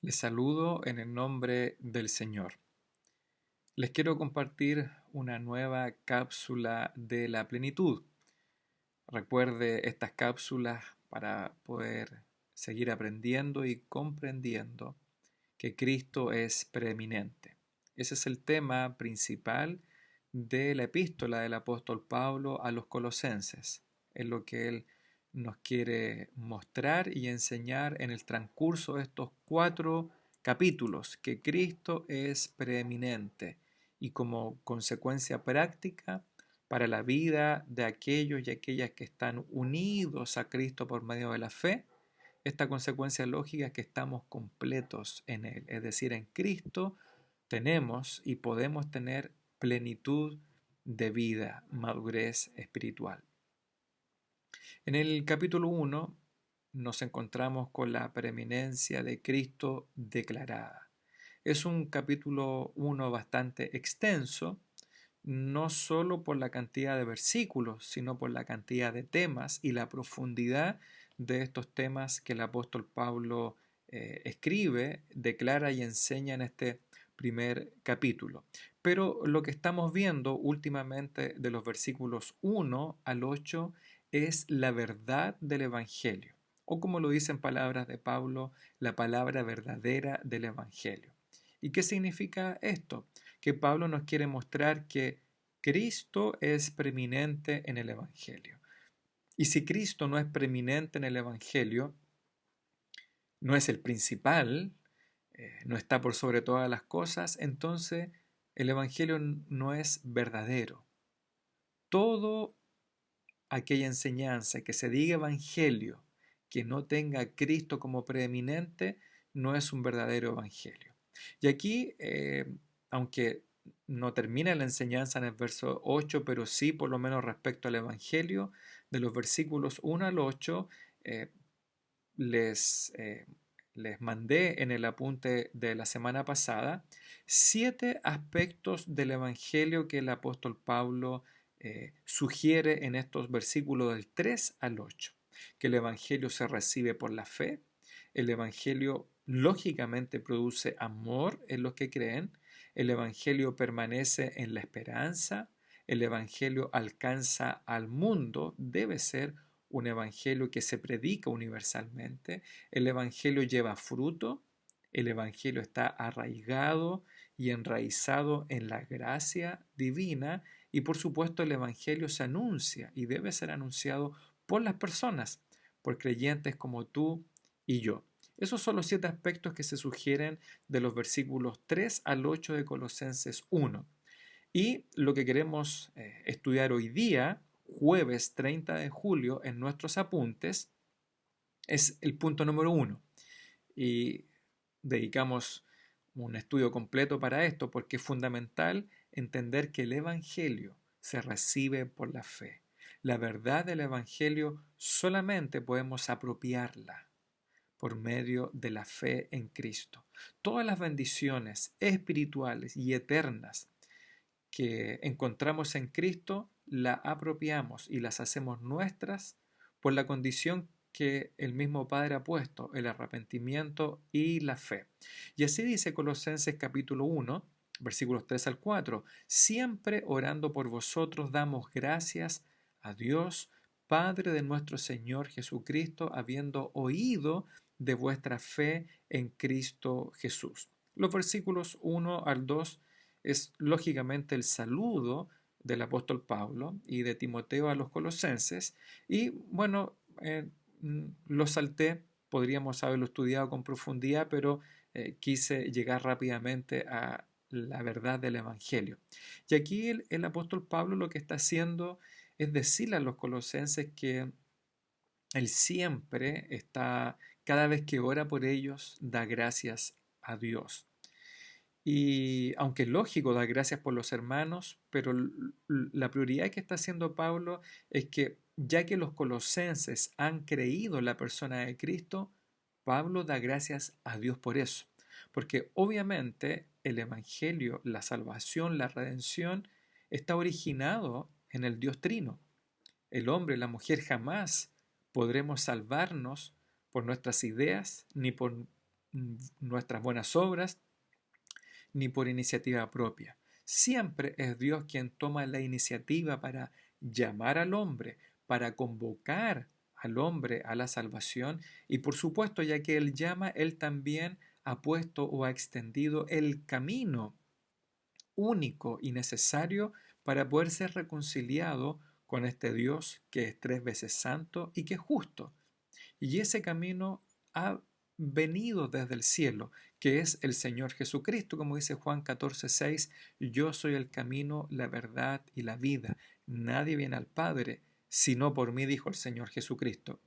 Les saludo en el nombre del Señor. Les quiero compartir una nueva cápsula de la plenitud. Recuerde estas cápsulas para poder seguir aprendiendo y comprendiendo que Cristo es preeminente. Ese es el tema principal de la epístola del apóstol Pablo a los colosenses. Es lo que él nos quiere mostrar y enseñar en el transcurso de estos 4 capítulos, que Cristo es preeminente y como consecuencia práctica para la vida de aquellos y aquellas que están unidos a Cristo por medio de la fe. Esta consecuencia lógica es que estamos completos en Él, es decir, en Cristo tenemos y podemos tener plenitud de vida, madurez espiritual. En el capítulo 1 nos encontramos con la preeminencia de Cristo declarada. Es un capítulo 1 bastante extenso, no solo por la cantidad de versículos, sino por la cantidad de temas y la profundidad de estos temas que el apóstol Pablo escribe, declara y enseña en este primer capítulo. Pero lo que estamos viendo últimamente de los versículos 1 al 8 es la verdad del Evangelio, o como lo dicen palabras de Pablo, la palabra verdadera del Evangelio. ¿Y qué significa esto? Que Pablo nos quiere mostrar que Cristo es preeminente en el Evangelio. Y si Cristo no es preeminente en el Evangelio, no es el principal, no está por sobre todas las cosas, entonces el Evangelio no es verdadero. Todo aquella enseñanza que se diga Evangelio que no tenga a Cristo como preeminente, no es un verdadero Evangelio. Y aquí, aunque no termina la enseñanza en el verso 8, pero sí por lo menos respecto al Evangelio, de los versículos 1 al 8, eh, les, eh, les mandé en el apunte de la semana pasada 7 aspectos del Evangelio que el apóstol Pablo sugiere en estos versículos del 3 al 8. Que el Evangelio se recibe por la fe, el Evangelio lógicamente produce amor en los que creen, el Evangelio permanece en la esperanza, el Evangelio alcanza al mundo, debe ser un evangelio que se predica universalmente, el evangelio lleva fruto, el evangelio está arraigado y enraizado en la gracia divina y por supuesto el evangelio se anuncia y debe ser anunciado por las personas, por creyentes como tú y yo. Esos son los 7 aspectos que se sugieren de los versículos 3 al 8 de Colosenses 1. Y lo que queremos estudiar hoy día, jueves 30 de julio, en nuestros apuntes, es el punto número 1. Y dedicamos un estudio completo para esto porque es fundamental entender que el Evangelio se recibe por la fe. La verdad del Evangelio solamente podemos apropiarla por medio de la fe en Cristo. Todas las bendiciones espirituales y eternas que encontramos en Cristo, la apropiamos y las hacemos nuestras por la condición que el mismo Padre ha puesto, el arrepentimiento y la fe. Y así dice Colosenses capítulo 1, versículos 3 al 4, siempre orando por vosotros damos gracias a Dios, Padre de nuestro Señor Jesucristo, habiendo oído de vuestra fe en Cristo Jesús. Los versículos 1 al 2 es lógicamente el saludo del apóstol Pablo y de Timoteo a los colosenses. Y bueno, lo salté, podríamos haberlo estudiado con profundidad, pero quise llegar rápidamente a la verdad del Evangelio. Y aquí el apóstol Pablo lo que está haciendo es decirle a los colosenses que él siempre está, cada vez que ora por ellos, da gracias a Dios. Y aunque es lógico dar gracias por los hermanos, pero la prioridad que está haciendo Pablo es que ya que los colosenses han creído en la persona de Cristo, Pablo da gracias a Dios por eso. Porque obviamente el Evangelio, la salvación, la redención, está originado en el Dios Trino. El hombre y la mujer jamás podremos salvarnos por nuestras ideas ni por nuestras buenas obras, ni por iniciativa propia. Siempre es Dios quien toma la iniciativa para llamar al hombre, para convocar al hombre a la salvación y por supuesto, ya que Él llama, Él también ha puesto o ha extendido el camino único y necesario para poder ser reconciliado con este Dios que es 3 veces santo y que es justo. Y ese camino ha venido desde el cielo, que es el Señor Jesucristo, como dice Juan 14:6, yo soy el camino, la verdad y la vida. Nadie viene al Padre sino por mí, dijo el Señor Jesucristo.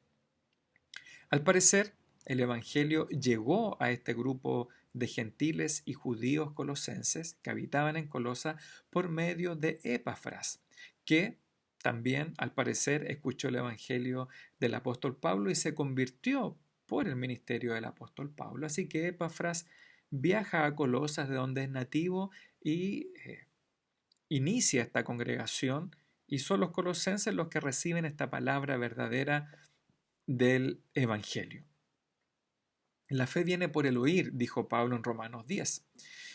Al parecer, el Evangelio llegó a este grupo de gentiles y judíos colosenses que habitaban en Colosa por medio de Epafras, que también, al parecer, escuchó el Evangelio del apóstol Pablo y se convirtió por el ministerio del apóstol Pablo. Así que Epafras viaja a Colosas, de donde es nativo, y inicia esta congregación, y son los colosenses los que reciben esta palabra verdadera del Evangelio. La fe viene por el oír, dijo Pablo en Romanos 10,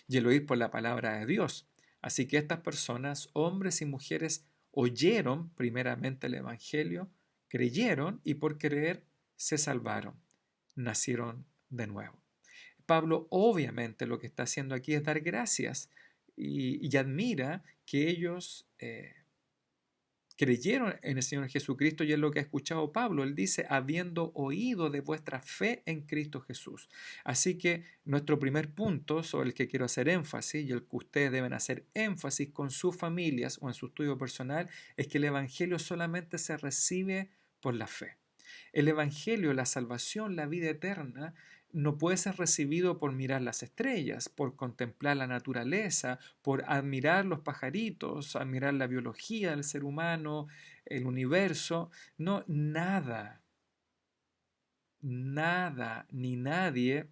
y el oír por la palabra de Dios. Así que estas personas, hombres y mujeres, oyeron primeramente el Evangelio, creyeron y por creer se salvaron, nacieron de nuevo. Pablo obviamente lo que está haciendo aquí es dar gracias y admira que ellos creyeron en el Señor Jesucristo y es lo que ha escuchado Pablo. Él dice, habiendo oído de vuestra fe en Cristo Jesús. Así que nuestro primer punto sobre el que quiero hacer énfasis y el que ustedes deben hacer énfasis con sus familias o en su estudio personal es que el Evangelio solamente se recibe por la fe. El Evangelio, la salvación, la vida eterna, no puede ser recibido por mirar las estrellas, por contemplar la naturaleza, por admirar los pajaritos, admirar la biología del ser humano, el universo. No, nada, nada ni nadie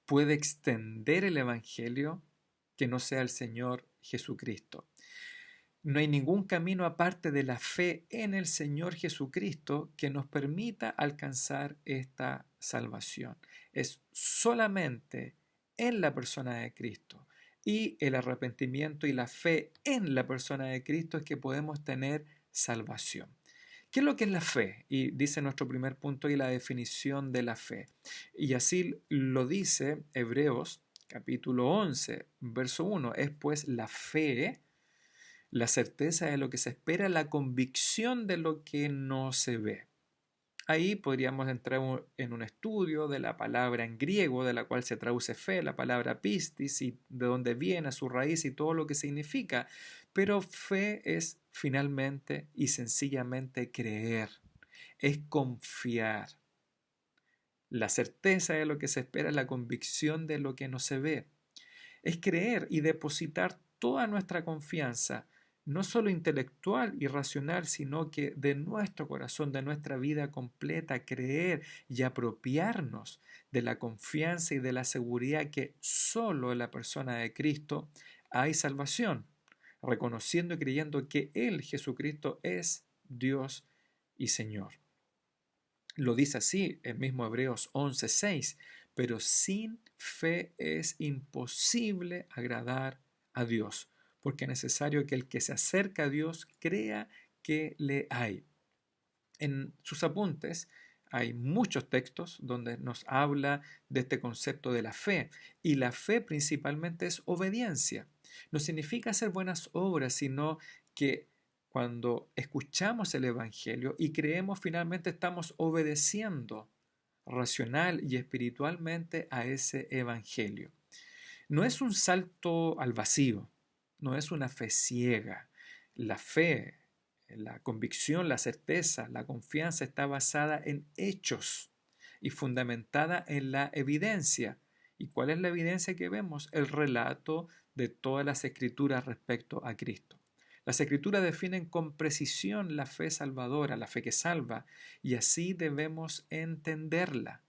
puede extender el Evangelio que no sea el Señor Jesucristo. No hay ningún camino aparte de la fe en el Señor Jesucristo que nos permita alcanzar esta salvación. Es solamente en la persona de Cristo y el arrepentimiento y la fe en la persona de Cristo es que podemos tener salvación. ¿Qué es lo que es la fe? Y dice nuestro primer punto y la definición de la fe. Y así lo dice Hebreos capítulo 11, verso 1. Es pues la fe, la certeza de lo que se espera, la convicción de lo que no se ve. Ahí podríamos entrar en un estudio de la palabra en griego, de la cual se traduce fe, la palabra pistis, y de dónde viene, su raíz y todo lo que significa. Pero fe es finalmente y sencillamente creer, es confiar. La certeza de lo que se espera, la convicción de lo que no se ve. Es creer y depositar toda nuestra confianza, no solo intelectual y racional, sino que de nuestro corazón, de nuestra vida completa, creer y apropiarnos de la confianza y de la seguridad que solo en la persona de Cristo hay salvación, reconociendo y creyendo que Él, Jesucristo, es Dios y Señor. Lo dice así el mismo Hebreos 11:6, pero sin fe es imposible agradar a Dios, porque es necesario que el que se acerca a Dios crea que le hay. En sus apuntes hay muchos textos donde nos habla de este concepto de la fe, y la fe principalmente es obediencia. No significa hacer buenas obras, sino que cuando escuchamos el Evangelio y creemos, finalmente estamos obedeciendo racional y espiritualmente a ese Evangelio. No es un salto al vacío, no es una fe ciega. La fe, la convicción, la certeza, la confianza está basada en hechos y fundamentada en la evidencia. ¿Y cuál es la evidencia que vemos? El relato de todas las escrituras respecto a Cristo. Las escrituras definen con precisión la fe salvadora, la fe que salva, y así debemos entenderla,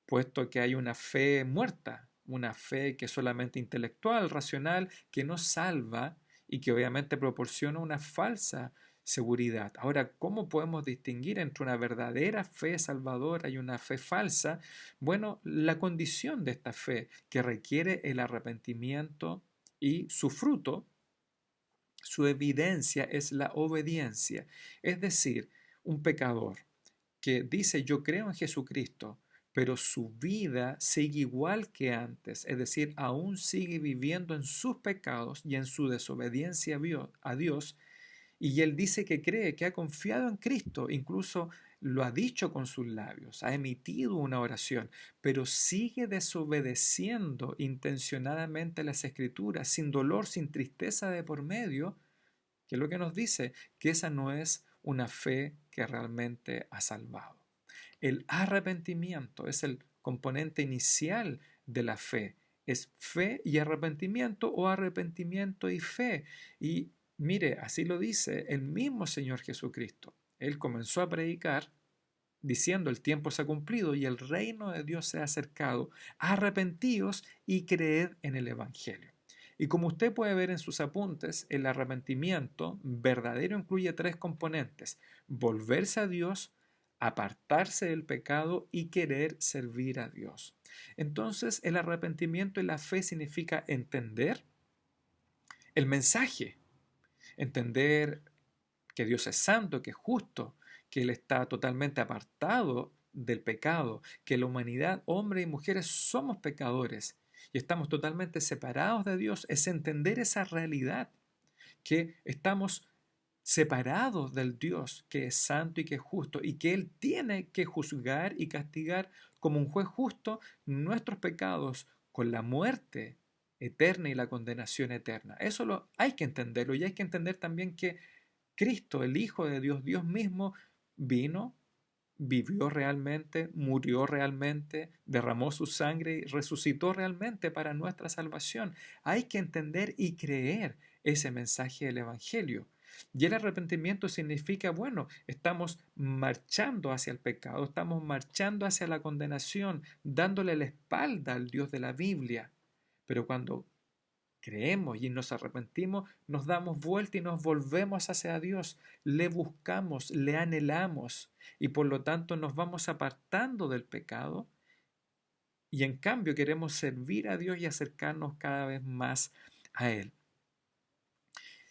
puesto que hay una fe muerta, una fe que es solamente intelectual, racional, que no salva y que obviamente proporciona una falsa seguridad. Ahora, ¿cómo podemos distinguir entre una verdadera fe salvadora y una fe falsa? Bueno, la condición de esta fe que requiere el arrepentimiento y su fruto, su evidencia es la obediencia. Es decir, un pecador que dice yo creo en Jesucristo, pero su vida sigue igual que antes, es decir, aún sigue viviendo en sus pecados y en su desobediencia a Dios, y él dice que cree, que ha confiado en Cristo, incluso lo ha dicho con sus labios, ha emitido una oración, pero sigue desobedeciendo intencionadamente las Escrituras, sin dolor, sin tristeza de por medio, que es lo que nos dice que esa no es una fe que realmente ha salvado. El arrepentimiento es el componente inicial de la fe. Es fe y arrepentimiento o arrepentimiento y fe. Y mire, así lo dice el mismo Señor Jesucristo. Él comenzó a predicar diciendo el tiempo se ha cumplido y el reino de Dios se ha acercado. Arrepentíos y creed en el Evangelio. Y como usted puede ver en sus apuntes, el arrepentimiento verdadero incluye tres componentes: volverse a Dios, apartarse del pecado y querer servir a Dios. Entonces, el arrepentimiento y la fe significa entender el mensaje, entender que Dios es santo, que es justo, que Él está totalmente apartado del pecado, que la humanidad, hombres y mujeres, somos pecadores y estamos totalmente separados de Dios. Es entender esa realidad, que estamos separados del Dios que es santo y que es justo, y que Él tiene que juzgar y castigar como un juez justo nuestros pecados con la muerte eterna y la condenación eterna. Eso hay que entenderlo, y hay que entender también que Cristo, el Hijo de Dios, Dios mismo, vino, vivió realmente, murió realmente, derramó su sangre y resucitó realmente para nuestra salvación. Hay que entender y creer ese mensaje del Evangelio. Y el arrepentimiento significa, bueno, estamos marchando hacia el pecado, estamos marchando hacia la condenación, dándole la espalda al Dios de la Biblia. Pero cuando creemos y nos arrepentimos, nos damos vuelta y nos volvemos hacia Dios, le buscamos, le anhelamos, y por lo tanto nos vamos apartando del pecado, y en cambio queremos servir a Dios y acercarnos cada vez más a Él.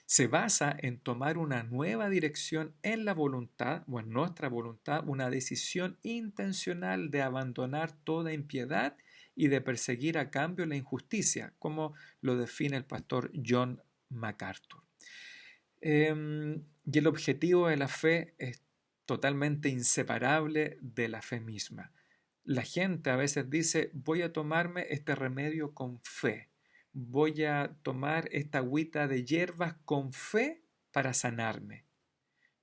Se basa en tomar una nueva dirección en la voluntad o en nuestra voluntad, una decisión intencional de abandonar toda impiedad y de perseguir a cambio la injusticia, como lo define el pastor John MacArthur. Y el objetivo de la fe es totalmente inseparable de la fe misma. La gente a veces dice, voy a tomarme este remedio con fe, voy a tomar esta agüita de hierbas con fe para sanarme.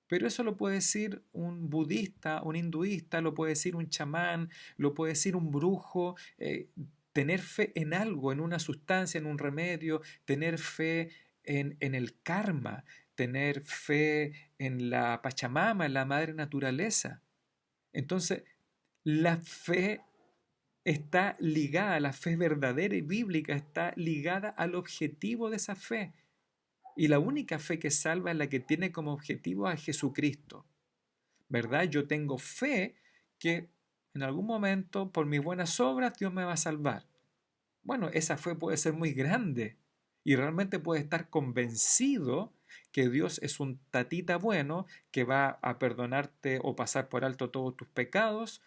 Pero eso lo puede decir un budista, un hinduista, lo puede decir un chamán, lo puede decir un brujo. Tener fe en algo, en una sustancia, en un remedio, tener fe en el karma, tener fe en la Pachamama, en la madre naturaleza. Entonces, la fe está ligada, la fe verdadera y bíblica está ligada al objetivo de esa fe. Y la única fe que salva es la que tiene como objetivo a Jesucristo, ¿verdad? Yo tengo fe que en algún momento, por mis buenas obras, Dios me va a salvar. Bueno, esa fe puede ser muy grande y realmente puedes estar convencido que Dios es un tatita bueno que va a perdonarte o pasar por alto todos tus pecados,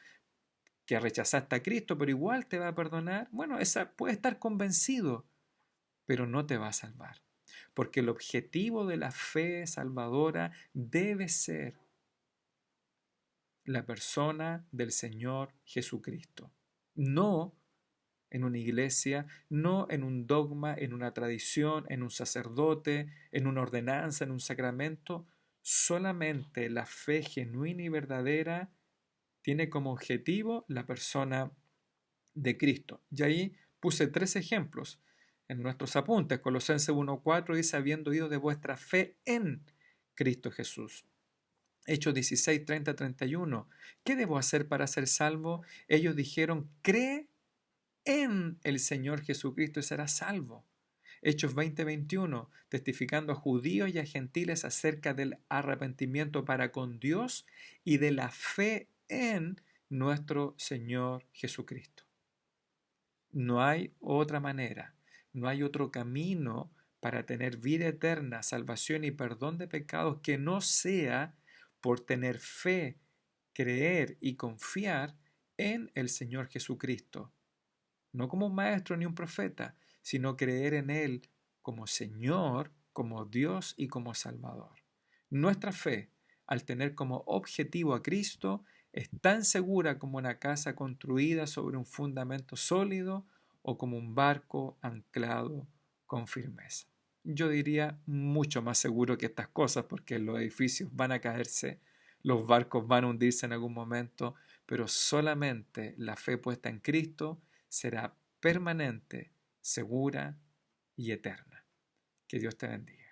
que rechazaste a Cristo, pero igual te va a perdonar. Bueno, esa puede estar convencido, pero no te va a salvar. Porque el objetivo de la fe salvadora debe ser la persona del Señor Jesucristo. No en una iglesia, no en un dogma, en una tradición, en un sacerdote, en una ordenanza, en un sacramento. Solamente la fe genuina y verdadera tiene como objetivo la persona de Cristo. Y ahí puse 3 ejemplos en nuestros apuntes. Colosenses 1:4 dice, habiendo oído de vuestra fe en Cristo Jesús. Hechos 16, 30, 31. ¿Qué debo hacer para ser salvo? Ellos dijeron, cree en el Señor Jesucristo y serás salvo. Hechos 20:21, testificando a judíos y a gentiles acerca del arrepentimiento para con Dios y de la fe en nuestro Señor Jesucristo. No hay otra manera, no hay otro camino para tener vida eterna, salvación y perdón de pecados que no sea por tener fe, creer y confiar en el Señor Jesucristo. No como un maestro ni un profeta, sino creer en Él como Señor, como Dios y como Salvador. Nuestra fe, al tener como objetivo a Cristo, es tan segura como una casa construida sobre un fundamento sólido o como un barco anclado con firmeza. Yo diría mucho más seguro que estas cosas porque los edificios van a caerse, los barcos van a hundirse en algún momento, pero solamente la fe puesta en Cristo será permanente, segura y eterna. Que Dios te bendiga.